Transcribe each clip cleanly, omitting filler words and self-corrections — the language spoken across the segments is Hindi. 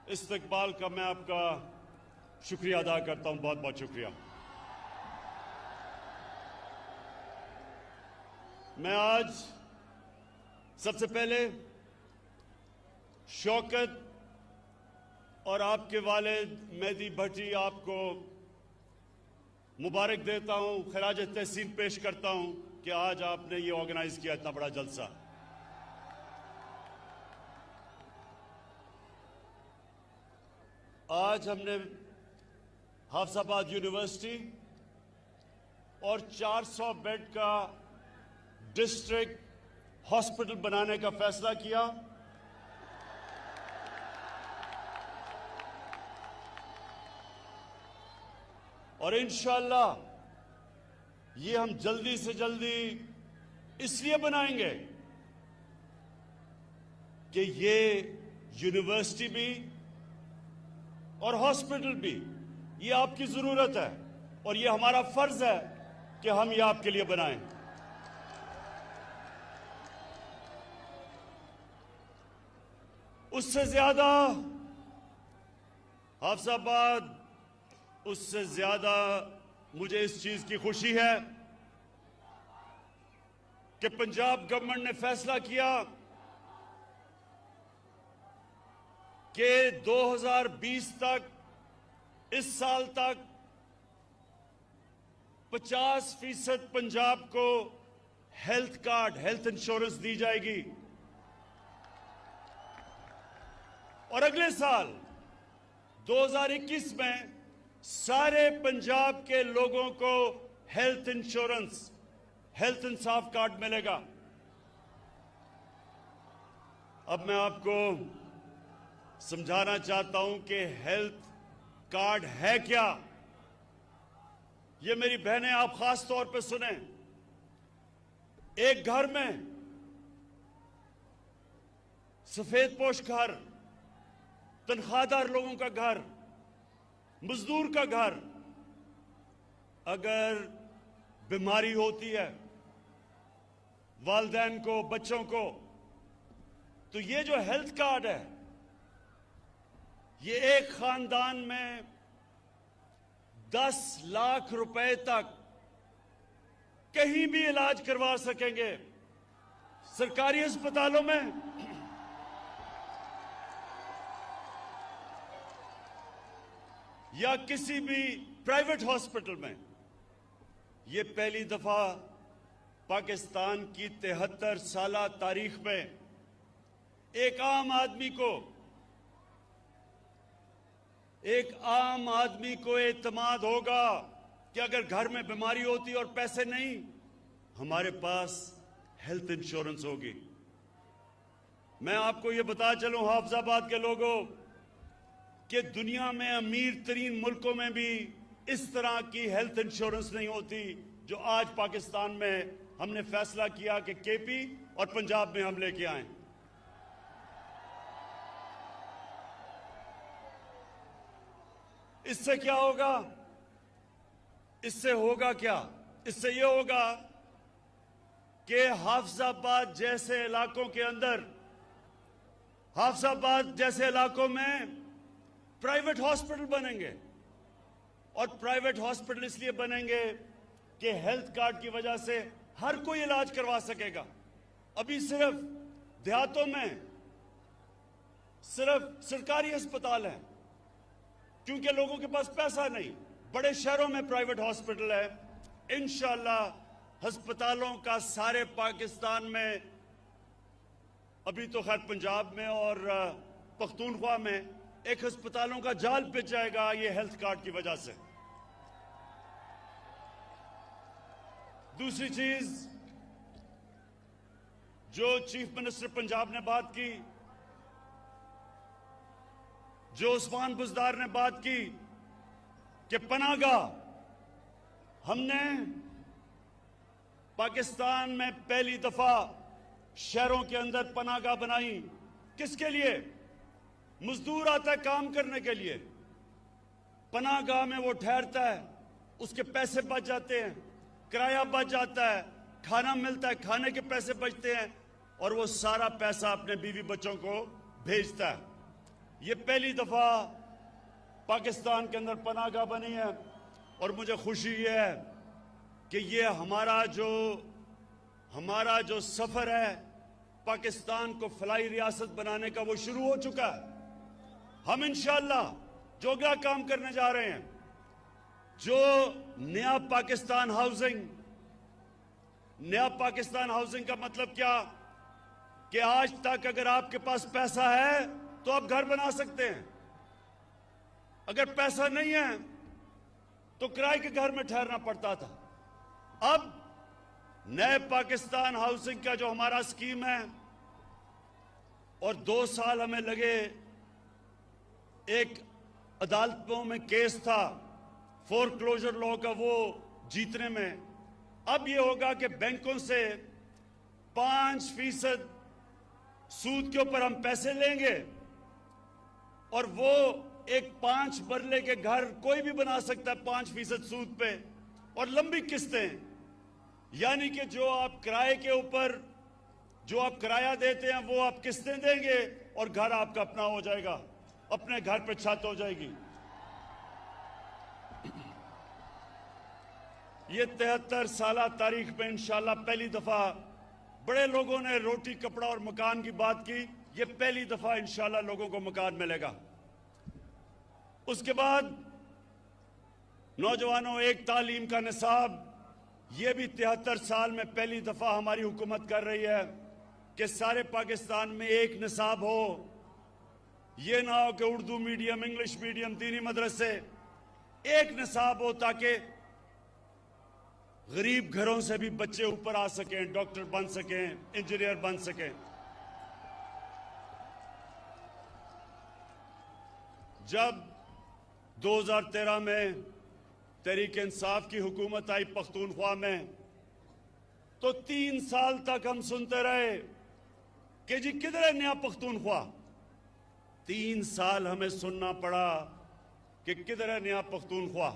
इस्तकबाल का मैं आपका शुक्रिया अदा करता हूं। बहुत बहुत शुक्रिया। मैं आज सबसे पहले शौकत और आपके वालिद मेहदी भट्टी आपको मुबारक देता हूं, खराज तहसीन पेश करता हूं कि आज आपने ये ऑर्गेनाइज किया इतना बड़ा जलसा। आज हमने हाफिजाबाद यूनिवर्सिटी और 400 बेड का डिस्ट्रिक्ट हॉस्पिटल बनाने का फैसला किया। और इंशाअल्लाह ये हम जल्दी से जल्दी इसलिए बनाएंगे कि ये यूनिवर्सिटी भी और हॉस्पिटल भी ये आपकी जरूरत है और ये हमारा फर्ज है कि हम ये आपके लिए बनाएं। उससे ज्यादा हाफिजाबाद, उससे ज्यादा मुझे इस चीज की खुशी है कि पंजाब गवर्नमेंट ने फैसला किया कि 2020 तक, इस साल तक 50% पंजाब को हेल्थ कार्ड, हेल्थ इंश्योरेंस दी जाएगी और अगले साल 2021 में सारे पंजाब के लोगों को हेल्थ इंश्योरेंस, हेल्थ इंसाफ कार्ड मिलेगा। अब मैं आपको समझाना चाहता हूं कि हेल्थ कार्ड है क्या। ये मेरी बहनें आप खास तौर पे सुने। एक घर में सफेदपोश घर, तनख्वाहदार लोगों का घर, मजदूर का घर, अगर बीमारी होती है वालिदैन को, बच्चों को, तो ये जो हेल्थ कार्ड है ये एक खानदान में 10 लाख रुपए तक कहीं भी इलाज करवा सकेंगे। सरकारी अस्पतालों में या किसी भी प्राइवेट हॉस्पिटल में। यह पहली दफा पाकिस्तान की 73 साला तारीख में एक आम आदमी को एतमाद होगा कि अगर घर में बीमारी होती और पैसे नहीं, हमारे पास हेल्थ इंश्योरेंस होगी। मैं आपको यह बता चलूं हाफिजाबाद के लोगों कि दुनिया में अमीर तरीन मुल्कों में भी इस तरह की हेल्थ इंश्योरेंस नहीं होती जो आज पाकिस्तान में हमने फैसला किया कि केपी और पंजाब में हम लेके आए। इससे क्या होगा? इससे होगा क्या? इससे यह होगा कि हाफिजाबाद जैसे इलाकों के अंदर, हाफिजाबाद जैसे इलाकों में प्राइवेट हॉस्पिटल बनेंगे। और प्राइवेट हॉस्पिटल इसलिए बनेंगे कि हेल्थ कार्ड की वजह से हर कोई इलाज करवा सकेगा। अभी सिर्फ देहातों में सिर्फ सरकारी अस्पताल हैं क्योंकि लोगों के पास पैसा नहीं। बड़े शहरों में प्राइवेट हॉस्पिटल है। इंशाअल्लाह अस्पतालों का सारे पाकिस्तान में, अभी तो खैर पंजाब में और पख्तूनख्वा में एक अस्पतालों का जाल पिच जाएगा ये हेल्थ कार्ड की वजह से। दूसरी चीज जो चीफ मिनिस्टर पंजाब ने बात की, जो उस्मान बुज़दार ने बात की कि पनाहगाह, हमने पाकिस्तान में पहली दफा शहरों के अंदर पनाहगाह बनाई। किसके लिए? मजदूर आता है काम करने के लिए, पनाहगाह में वो ठहरता है, उसके पैसे बच जाते हैं, किराया बच जाता है, खाना मिलता है, खाने के पैसे बचते हैं और वो सारा पैसा अपने बीवी बच्चों को भेजता है। ये पहली दफा पाकिस्तान के अंदर पनाहगाह बनी है और मुझे खुशी ये है कि ये हमारा जो सफर है पाकिस्तान को फलाई रियासत बनाने का वो शुरू हो चुका है। हम इंशाअल्लाह जो क्या काम करने जा रहे हैं, जो नया पाकिस्तान हाउसिंग का मतलब क्या कि आज तक अगर आपके पास पैसा है तो आप घर बना सकते हैं, अगर पैसा नहीं है तो किराए के घर में ठहरना पड़ता था। अब नए पाकिस्तान हाउसिंग का जो हमारा स्कीम है, और 2 साल हमें लगे, एक अदालतों में केस था फोरक्लोजर लॉ का, वो जीतने में। अब ये होगा कि बैंकों से 5% सूद के ऊपर हम पैसे लेंगे और वो एक 5 मरले के घर कोई भी बना सकता है 5% सूद पे, और लंबी किस्तें, यानी कि जो आप किराए के ऊपर जो आप किराया देते हैं वो आप किस्तें देंगे और घर आपका अपना हो जाएगा, अपने घर पे छत हो जाएगी। ये 73 साल तारीख पे इंशाल्लाह पहली दफा, बड़े लोगों ने रोटी कपड़ा और मकान की बात की, ये पहली दफा इंशाल्लाह लोगों को मकान मिलेगा। उसके बाद नौजवानों, एक तालीम का निसाब, ये भी 73 साल में पहली दफा हमारी हुकूमत कर रही है कि सारे पाकिस्तान में एक निसाब हो। ये ना हो कि उर्दू मीडियम, इंग्लिश मीडियम, दीनी मदरसे, एक निसाब हो ताकि गरीब घरों से भी बच्चे ऊपर आ सकें, डॉक्टर बन सकें, इंजीनियर बन सकें। जब 2013 में तहरीक इंसाफ की हुकूमत आई पख्तूनख्वा में, तो 3 साल तक हम सुनते रहे कि जी किधर है नया पख्तूनख्वा। 3 साल हमें सुनना पड़ा कि किधर है नया पख्तूनख्वा।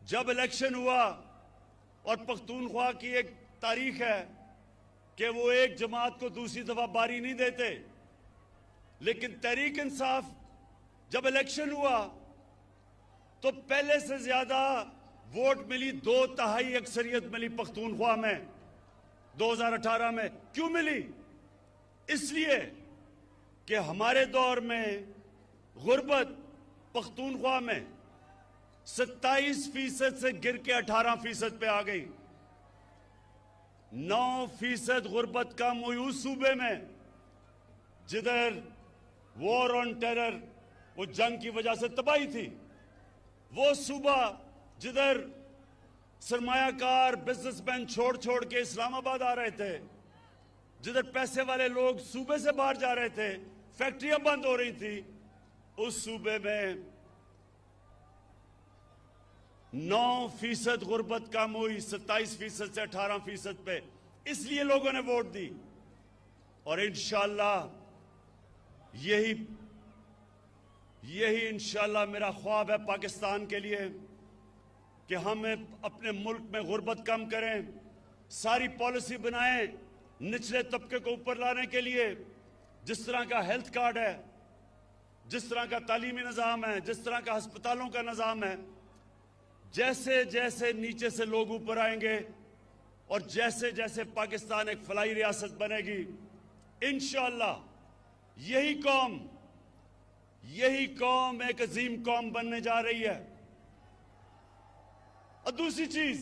जब इलेक्शन हुआ, और पख्तूनख्वा की एक तारीख है कि वो एक जमात को दूसरी दफा बारी नहीं देते, लेकिन तहरीक इंसाफ जब इलेक्शन हुआ तो पहले से ज्यादा वोट मिली, 2/3 अक्सरियत मिली पख्तूनख्वा में 2018 में। क्यों मिली? इसलिए कि हमारे दौर में गुर्बत पख्तूनख्वा में 27% से गिर के 18% पे आ गई। 9% गुर्बत कम हुई उस सूबे में जिधर वॉर ऑन टेरर, वो जंग की वजह से तबाही थी। वो सूबा जिधर सरमायाकार बिजनेसमैन छोड़ छोड़ के इस्लामाबाद आ रहे थे, जिधर पैसे वाले लोग सूबे से बाहर जा रहे थे, फैक्ट्रियां बंद हो रही थी, उस सूबे में 9% गुर्बत कम हुई, 27% से 18% पे। इसलिए लोगों ने वोट दी, और इंशाअल्लाह यही इंशाअल्लाह मेरा ख्वाब है पाकिस्तान के लिए कि हम अपने मुल्क में गुर्बत कम करें, सारी पॉलिसी बनाएं निचले तबके को ऊपर लाने के लिए। जिस तरह का हेल्थ कार्ड है, जिस तरह का तालीमी निज़ाम है, जिस तरह का अस्पतालों का निज़ाम है, जैसे जैसे नीचे से लोग ऊपर आएंगे और जैसे जैसे पाकिस्तान एक फलाई रियासत बनेगी, इंशाअल्लाह यही कौम एक अजीम कौम बनने जा रही है। और दूसरी चीज,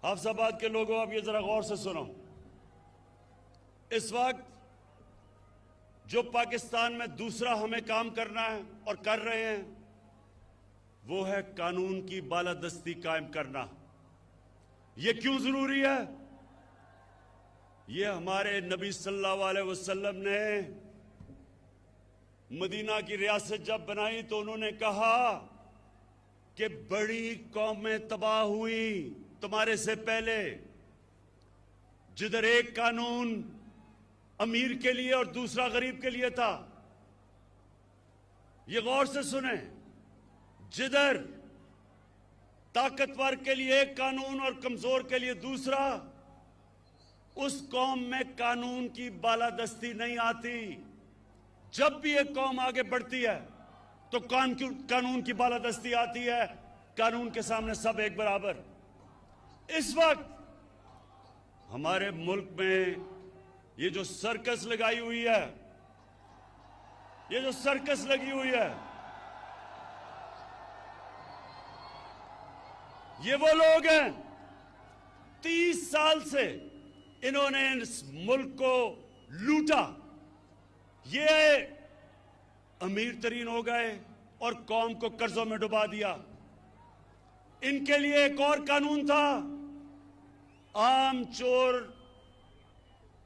हाफिजाबाद के लोगों, अब ये जरा गौर से सुनो। इस वक्त जो पाकिस्तान में दूसरा हमें काम करना है और कर रहे हैं, वो है कानून की बालादस्ती कायम करना। ये क्यों जरूरी है? ये हमारे नबी सल्लल्लाहु अलैहि वसल्लम ने मदीना की रियासत जब बनाई तो उन्होंने कहा कि बड़ी कौमें तबाह हुई तुम्हारे से पहले, जिधर एक कानून अमीर के लिए और दूसरा गरीब के लिए था। ये गौर से सुने, जिधर ताकतवर के लिए एक कानून और कमजोर के लिए दूसरा, उस कौम में कानून की बालादस्ती नहीं आती। जब भी एक कौम आगे बढ़ती है तो कानून की बालादस्ती आती है, कानून के सामने सब एक बराबर। इस वक्त हमारे मुल्क में ये जो सर्कस लगाई हुई है, ये जो सर्कस लगी हुई है, ये वो लोग हैं 30 साल से इन्होंने इस मुल्क को लूटा। ये अमीर तरीन हो गए और कौम को कर्जों में डुबा दिया। इनके लिए एक और कानून था, आम चोर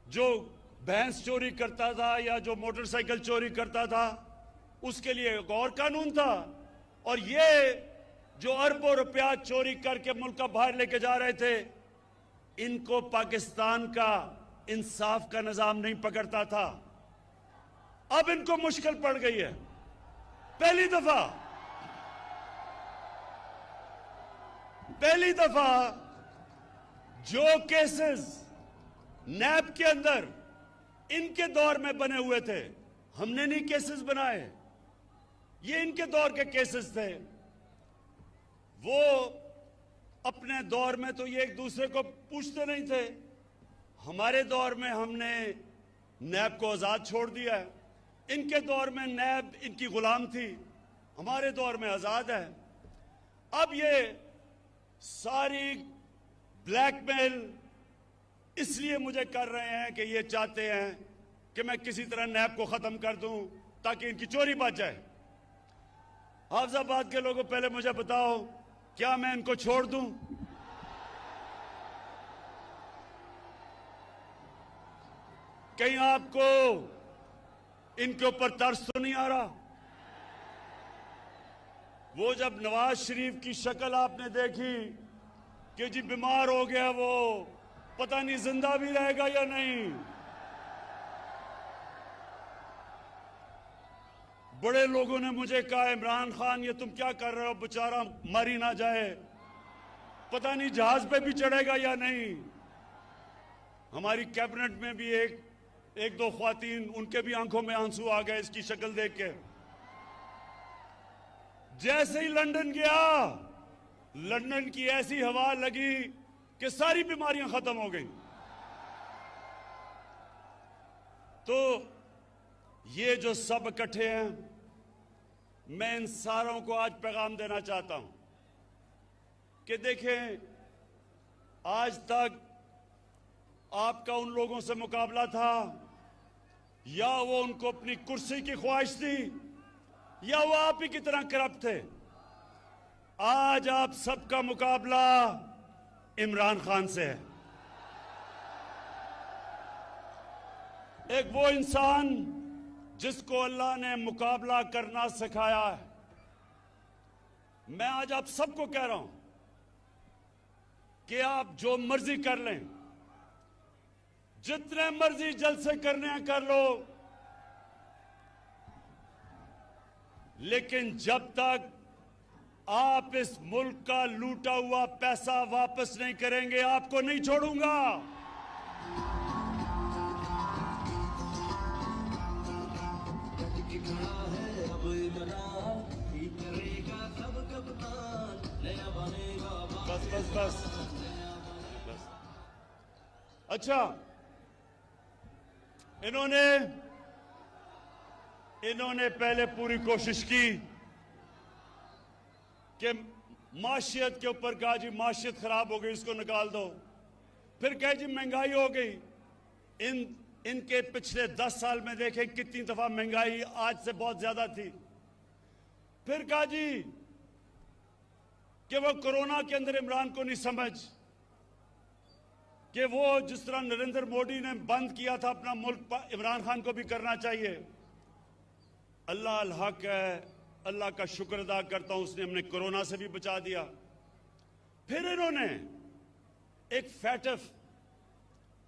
जो भैंस चोरी करता था या जो मोटरसाइकिल चोरी करता था उसके लिए एक और कानून था। और ये जो अरबों रुपया चोरी करके मुल्क का बाहर लेके जा रहे थे, इनको पाकिस्तान का इंसाफ का निजाम नहीं पकड़ता था। अब इनको मुश्किल पड़ गई है। पहली दफा जो केसेस नैब के अंदर इनके दौर में बने हुए थे, हमने नहीं केसेस बनाए, ये इनके दौर के केसेस थे। वो अपने दौर में तो ये एक दूसरे को पूछते नहीं थे। हमारे दौर में हमने नैब को आजाद छोड़ दिया है। इनके दौर में नैब इनकी गुलाम थी, हमारे दौर में आजाद है। अब ये सारी ब्लैकमेल इसलिए मुझे कर रहे हैं कि ये चाहते हैं कि मैं किसी तरह नैब को खत्म कर दूं ताकि इनकी चोरी बच जाए। हाफिजाबाद के लोगों, पहले मुझे बताओ, क्या मैं इनको छोड़ दूं? कहीं आपको इनके ऊपर तरस तो नहीं आ रहा? वो जब नवाज शरीफ की शक्ल आपने देखी कि जी बीमार हो गया, वो पता नहीं जिंदा भी रहेगा या नहीं। बड़े लोगों ने मुझे कहा, इमरान खान ये तुम क्या कर रहे हो, बेचारा मर ही ना जाए, पता नहीं जहाज पे भी चढ़ेगा या नहीं। हमारी कैबिनेट में भी एक दो ख्वातीन, उनके भी आंखों में आंसू आ गए इसकी शक्ल देख के। जैसे ही लंदन गया, लंदन की ऐसी हवा लगी कि सारी बीमारियां खत्म हो गई। तो ये जो सब इकट्ठे हैं, मैं इन सारों को आज पैगाम देना चाहता हूं कि देखें, आज तक आपका उन लोगों से मुकाबला था, या वो उनको अपनी कुर्सी की ख्वाहिश थी, या वो आप ही की तरह करप्ट थे। आज आप सबका मुकाबला इमरान खान से है। एक वो इंसान जिसको अल्लाह ने मुकाबला करना सिखाया है। मैं आज आप सबको कह रहा हूं कि आप जो मर्जी कर लें, जितने मर्जी जलसे करने हैं कर लो, लेकिन जब तक आप इस मुल्क का लूटा हुआ पैसा वापस नहीं करेंगे, आपको नहीं छोड़ूंगा। बस। अच्छा, इन्होंने पहले पूरी कोशिश की कि माशियत के ऊपर कहा जी माशियत खराब हो गई, इसको निकाल दो। फिर कहे जी महंगाई हो गई। इनके पिछले 10 साल में देखें कितनी दफा महंगाई आज से बहुत ज्यादा थी। फिर कहा जी कि वो कोरोना के अंदर इमरान को नहीं समझ कि वो जिस तरह नरेंद्र मोदी ने बंद किया था अपना मुल्क, इमरान खान को भी करना चाहिए। अल्लाह अल हक है, अल्लाह का शुक्र अदा करता हूं, उसने हमने कोरोना से भी बचा दिया। फिर इन्होंने एक फैटफ,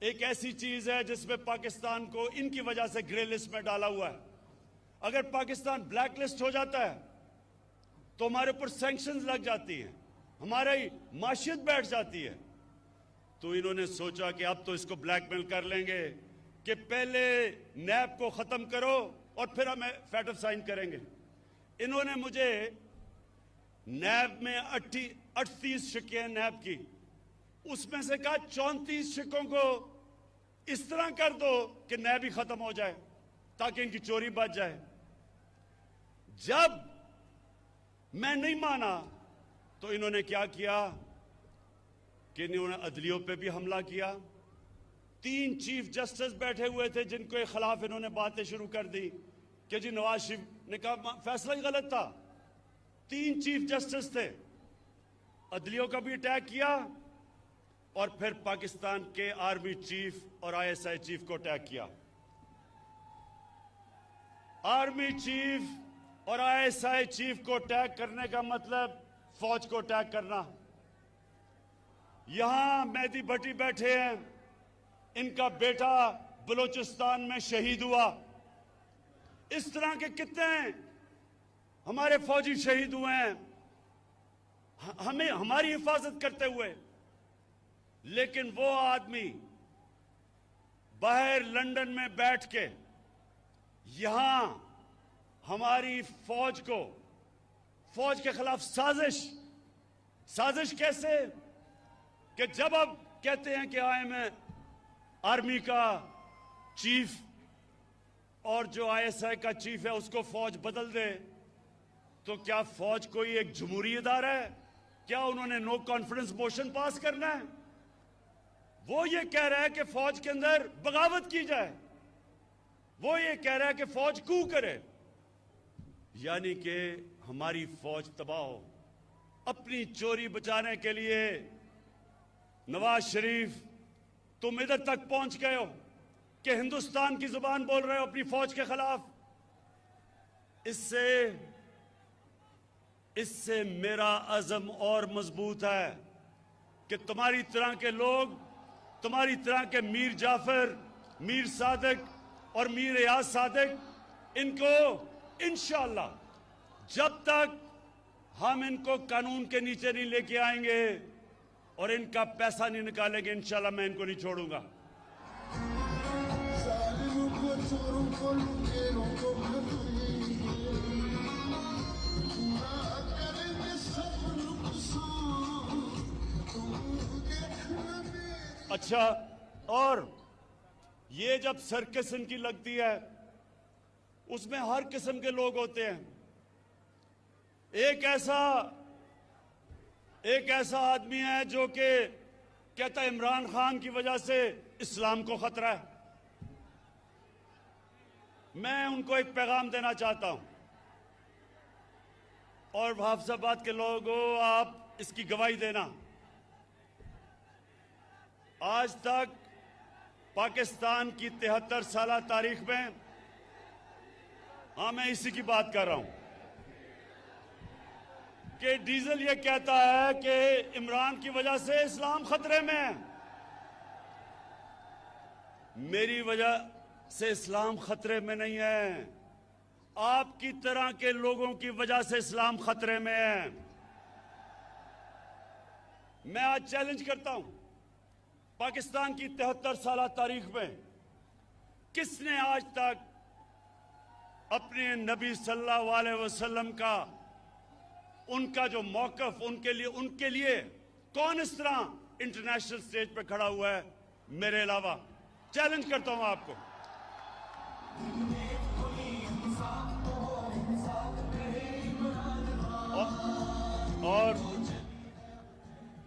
एक ऐसी चीज है जिसमें पाकिस्तान को इनकी वजह से ग्रे लिस्ट में डाला हुआ है। अगर पाकिस्तान ब्लैक लिस्ट हो जाता है तो हमारे ऊपर सैंक्शंस लग जाती हैं, हमारी माशियत बैठ जाती है। तो इन्होंने सोचा कि अब तो इसको ब्लैकमेल कर लेंगे कि पहले नैब को खत्म करो और फिर हम फैट ऑफ साइन करेंगे। इन्होंने मुझे नैब में 38 शिकें नैब की, उसमें से कहा 34 शिकों को इस तरह कर दो कि नैब ही खत्म हो जाए ताकि इनकी चोरी बच जाए। जब मैं नहीं माना तो इन्होंने क्या किया कि इन्होंने अदलियों पे भी हमला किया। 3 चीफ जस्टिस बैठे हुए थे जिनके खिलाफ इन्होंने बातें शुरू कर दी कि जी नवाज शरीफ ने कहा फैसला ही गलत था। 3 चीफ जस्टिस थे, अदलियों का भी अटैक किया और फिर पाकिस्तान के आर्मी चीफ और ISI चीफ को अटैक किया। आर्मी चीफ और ISI चीफ को अटैक करने का मतलब फौज को अटैक करना। यहां मेहदी भट्टी बैठे हैं, इनका बेटा बलूचिस्तान में शहीद हुआ। इस तरह के कितने हमारे फौजी शहीद हुए हैं हमें हमारी हिफाजत करते हुए। लेकिन वो आदमी बाहर लंदन में बैठ के यहां हमारी फौज के खिलाफ साजिश कैसे कि जब अब कहते हैं कि मैं आर्मी का चीफ और जो ISI का चीफ है उसको फौज बदल दे, तो क्या फौज कोई एक जमहूरी इदारा है? क्या उन्होंने नो कॉन्फिडेंस मोशन पास करना है? वो ये कह रहा है कि फौज के अंदर बगावत की जाए, वो ये कह रहा है कि फौज कू करे, यानी कि हमारी फौज तबाह हो। अपनी चोरी बचाने के लिए नवाज शरीफ तुम इधर तक पहुंच गए हो कि हिंदुस्तान की जुबान बोल रहे हो अपनी फौज के खिलाफ। इससे मेरा अज़म और मजबूत है कि तुम्हारी तरह के लोग, तुम्हारी तरह के मीर जाफर, मीर सादिक और मीर रियाज सादिक, इनको इंशाअल्लाह जब तक हम इनको कानून के नीचे नहीं लेके आएंगे और इनका पैसा नहीं निकालेंगे, इंशाअल्लाह मैं इनको नहीं छोड़ूंगा। अच्छा, और ये जब सर्कस इनकी लगती है उसमें हर किस्म के लोग होते हैं। एक ऐसा आदमी है जो कि कहता है इमरान खान की वजह से इस्लाम को खतरा है। मैं उनको एक पैगाम देना चाहता हूं, और हाफिजाबाद के लोगों आप इसकी गवाही देना। आज तक पाकिस्तान की 73 साल तारीख में, मैं इसी की बात कर रहा हूं कि डीजल ये कहता है कि इमरान की वजह से इस्लाम खतरे में है। मेरी वजह से इस्लाम खतरे में नहीं है, आपकी तरह के लोगों की वजह से इस्लाम खतरे में है। मैं आज चैलेंज करता हूं, पाकिस्तान की 73 साल तारीख में किसने आज तक अपने नबी सल्लल्लाहु अलैहि वसल्लम का, उनका जो मौकफ, उनके लिए कौन इस तरह इंटरनेशनल स्टेज पे खड़ा हुआ है मेरे अलावा? चैलेंज करता हूं आपको।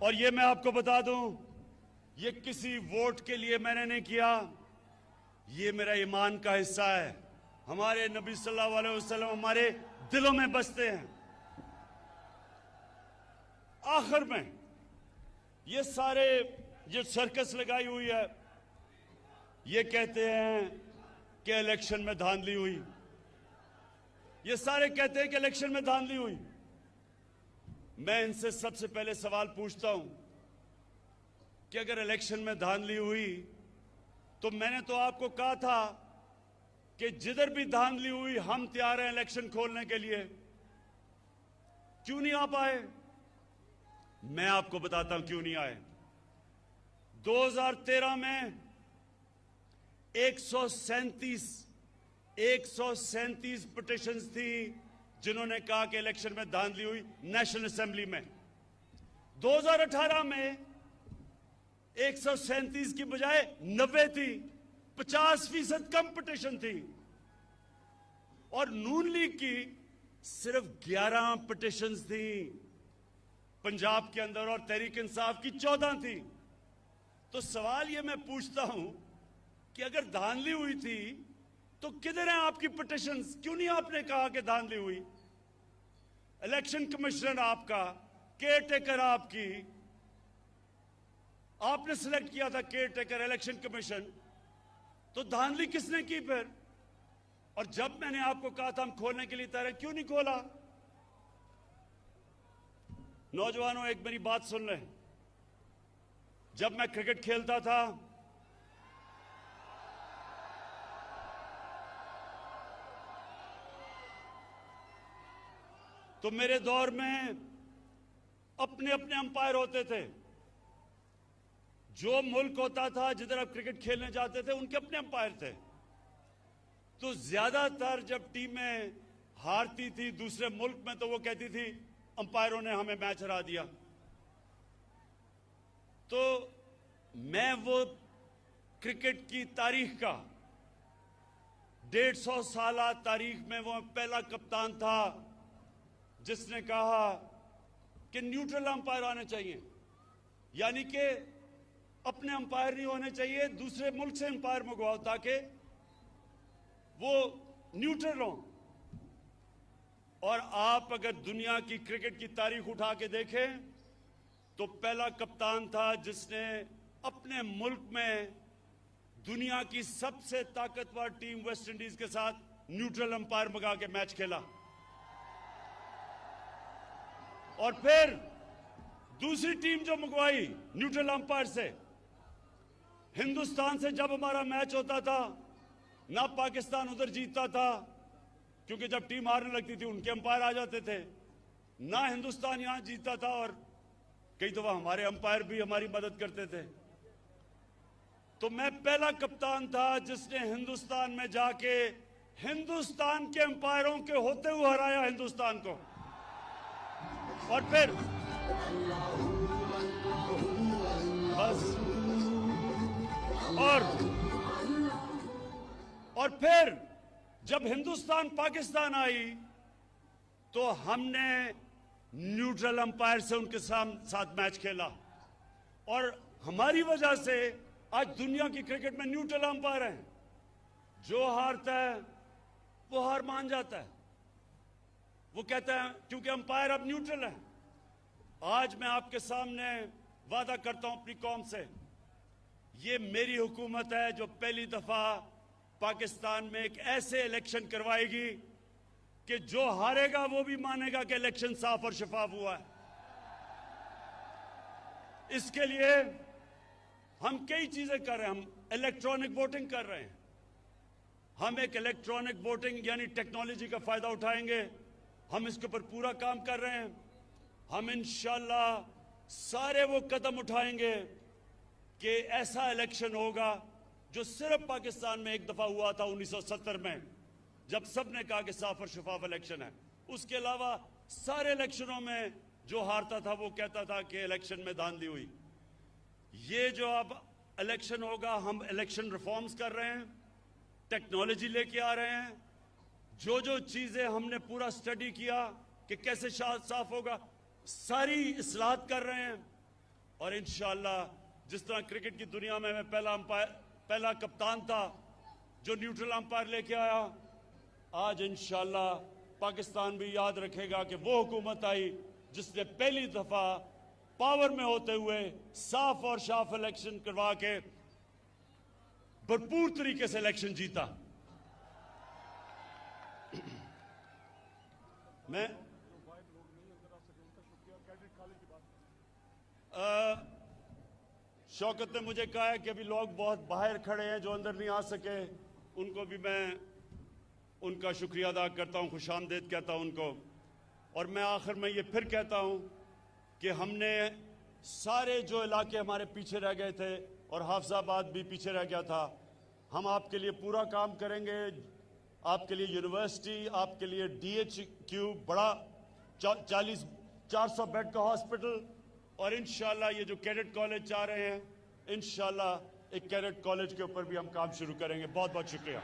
और ये मैं आपको बता दूं, ये किसी वोट के लिए मैंने नहीं किया, ये मेरा ईमान का हिस्सा है। हमारे नबी सल्लल्लाहु अलैहि वसल्लम हमारे दिलों में बसते हैं। आखिर में ये सारे जो सर्कस लगाई हुई है, ये कहते हैं कि इलेक्शन में धांधली हुई, ये सारे कहते हैं कि इलेक्शन में धांधली हुई। मैं इनसे सबसे पहले सवाल पूछता हूं कि अगर इलेक्शन में धांधली हुई तो मैंने तो आपको कहा था कि जिधर भी धांधली हुई हम तैयार हैं इलेक्शन खोलने के लिए, क्यों नहीं आ पाए? मैं आपको बताता हूं क्यों नहीं आए। 2013 में 137 137 पिटिशंस थी जिन्होंने कहा कि इलेक्शन में धांधली हुई नेशनल असेंबली में। 2018 में 137 की बजाय 90 थी, 50% कम पिटिशन थी। और नून लीग की सिर्फ 11 पिटिशंस थी पंजाब के अंदर और तहरीक इंसाफ की 14 थी। तो सवाल यह मैं पूछता हूं कि अगर धांधली हुई थी तो किधर है आपकी पिटिशंस? क्यों नहीं आपने कहा कि धांधली हुई? इलेक्शन कमिश्नर आपका, केयर टेकर आपकी, आपने सिलेक्ट किया था केयर टेकर इलेक्शन कमीशन, तो धांधली किसने की फिर? और जब मैंने आपको कहा था हम खोलने के लिए तैयार हैं, क्यों नहीं खोला? नौजवानों, एक मेरी बात सुन लें। जब मैं क्रिकेट खेलता था तो मेरे दौर में अपने अपने अंपायर होते थे। जो मुल्क होता था जिधर आप क्रिकेट खेलने जाते थे उनके अपने अंपायर थे। तो ज्यादातर जब टीमें हारती थी दूसरे मुल्क में तो वो कहती थी अंपायरों ने हमें मैच हरा दिया। तो मैं वो क्रिकेट की तारीख का 150 साल तारीख में वो पहला कप्तान था जिसने कहा कि न्यूट्रल अंपायर आने चाहिए, यानी कि अपने अंपायर नहीं होने चाहिए, दूसरे मुल्क से अंपायर मंगवाओ ताकि वो न्यूट्रल हो। और आप अगर दुनिया की क्रिकेट की तारीख उठा के देखें तो पहला कप्तान था जिसने अपने मुल्क में दुनिया की सबसे ताकतवर टीम वेस्ट इंडीज के साथ न्यूट्रल अंपायर मंगा के मैच खेला। और फिर दूसरी टीम जो मंगवाई न्यूट्रल अंपायर से, हिंदुस्तान से जब हमारा मैच होता था ना पाकिस्तान उधर जीतता था क्योंकि जब टीम हारने लगती थी उनके अंपायर आ जाते थे, ना हिंदुस्तान यहां जीतता था और कई दफा हमारे अंपायर भी हमारी मदद करते थे। तो मैं पहला कप्तान था जिसने हिंदुस्तान में जाके हिंदुस्तान के अंपायरों के होते हुए हराया हिंदुस्तान को। और फिर बस और फिर जब हिंदुस्तान पाकिस्तान आई तो हमने न्यूट्रल अंपायर से उनके साथ मैच खेला और हमारी वजह से आज दुनिया की क्रिकेट में न्यूट्रल अंपायर हैं। जो हारता है वो हार मान जाता है, वो कहता है क्योंकि अंपायर अब न्यूट्रल है। आज मैं आपके सामने वादा करता हूं अपनी कौम से, ये मेरी हुकूमत है जो पहली दफा पाकिस्तान में एक ऐसे इलेक्शन करवाएगी कि जो हारेगा वो भी मानेगा कि इलेक्शन साफ और शफाफ हुआ है। इसके लिए हम कई चीजें कर रहे हैं। हम इलेक्ट्रॉनिक वोटिंग कर रहे हैं। हम एक इलेक्ट्रॉनिक वोटिंग यानी टेक्नोलॉजी का फायदा उठाएंगे। हम इसके ऊपर पूरा काम कर रहे हैं। हम इंशाल्लाह सारे वो कदम उठाएंगे कि ऐसा इलेक्शन होगा जो सिर्फ पाकिस्तान में एक दफा हुआ था 1970 में, जब सबने कहा कि साफ और शफाफ इलेक्शन है। उसके अलावा सारे इलेक्शनों में जो हारता था वो कहता था कि इलेक्शन में धांधली हुई। ये जो अब इलेक्शन होगा, हम इलेक्शन रिफॉर्म्स कर रहे हैं, टेक्नोलॉजी लेके आ रहे हैं। जो जो चीजें हमने पूरा स्टडी किया कि कैसे साफ होगा, सारी इस्लाहत कर रहे हैं। और इंशाअल्लाह जिस तरह क्रिकेट की दुनिया में मैं पहला कप्तान था जो न्यूट्रल अंपायर लेके आया, आज इंशाअल्लाह पाकिस्तान भी याद रखेगा कि वो हुकूमत आई जिसने पहली दफा पावर में होते हुए साफ और साफ इलेक्शन करवा के भरपूर तरीके से इलेक्शन जीता। मैं शौकत ने मुझे कहा है कि अभी लोग बहुत बाहर खड़े हैं जो अंदर नहीं आ सके, उनको भी मैं उनका शुक्रिया अदा करता हूं, खुशामदीद कहता हूं उनको। और मैं आखिर में ये फिर कहता हूं कि हमने सारे जो इलाके हमारे पीछे रह गए थे और हाफिजाबाद भी पीछे रह गया था, हम आपके लिए पूरा काम करेंगे। आपके लिए यूनिवर्सिटी, आपके लिए DHQ बड़ा 400 बेड का हॉस्पिटल, और इंशाल्लाह ये जो कैडेट कॉलेज जा रहे हैं, इंशाल्लाह एक कैडेट कॉलेज के ऊपर भी हम काम शुरू करेंगे। बहुत बहुत शुक्रिया।